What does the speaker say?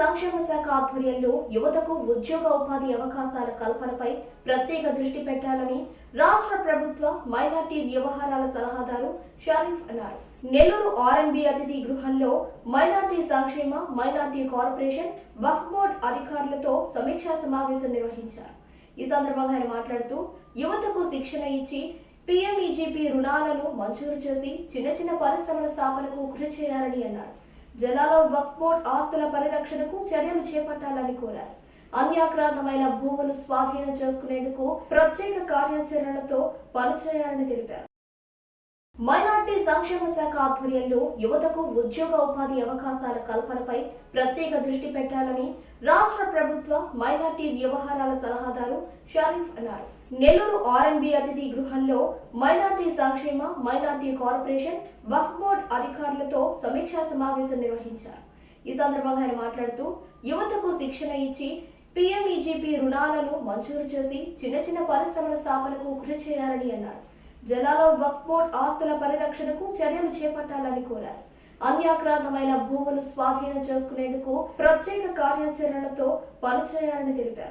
సంక్షేమ శాఖ ఆధ్వర్యంలో యువతకు ఉద్యోగ ఉపాధి అవకాశాల కల్పనపై ప్రత్యేక దృష్టి పెట్టాలని రాష్ట్ర ప్రభుత్వ మైనార్టీ వ్యవహారాల సలహాదారు షరీఫ్ అన్నారు. నెల్లూరు ఆర్ఎన్బి అతిథి గృహంలో మైనార్టీ సంక్షేమ మైనార్టీ కార్పొరేషన్ వక్ఫ్ బోర్డు అధికారులతో సమీక్షా సమావేశం నిర్వహించారు. ఈ సందర్భంగా ఆయన మాట్లాడుతూ యువతకు శిక్షణ ఇచ్చి PMEGP రుణాలను మంజూరు చేసి చిన్న పరిశ్రమల స్థాపనకు కృషి చేయాలని అన్నారు. జిల్లాలో వక్ఫ్ బోర్డు ఆస్తుల పరిరక్షణకు చర్యలు చేపట్టాలని కోరారు. అన్యాక్రాంతమైన భూములు స్వాధీనం చేసుకునేందుకు ప్రత్యేక కార్యాచరణతో పనిచేయాలని తెలిపారు. మైనార్టీ సంక్షేమ శాఖ ఆధ్వర్యంలో యువతకు ఉద్యోగ ఉపాధి అవకాశాల కల్పనపై ప్రత్యేక దృష్టి పెట్టాలని రాష్ట్ర ప్రభుత్వ మైనార్టీ వ్యవహారాల సలహాదారు షరీఫ్ అన్నారు. నెల్లూరు ఆర్ఎన్బి అతిథి గృహంలో మైనార్టీ సంక్షేమ మైనార్టీ కార్పొరేషన్ వక్ఫ్ బోర్డు అధికారులతో సమీక్షా సమావేశం నిర్వహించారు. ఈ సందర్భంగా ఆయన మాట్లాడుతూ యువతకు శిక్షణ ఇచ్చి PMEGP రుణాలను మంజూరు చేసి చిన్న పరిశ్రమల స్థాపనకు కృషి చేయాలని అన్నారు. జిల్లాలో వక్ఫ్ బోర్డు ఆస్తుల పరిరక్షణకు చర్యలు చేపట్టాలని కోరారు. అన్యాక్రాంతమైన భూములు స్వాధీనం చేసుకునేందుకు ప్రత్యేక కార్యాచరణతో పనిచేయాలని తెలిపారు.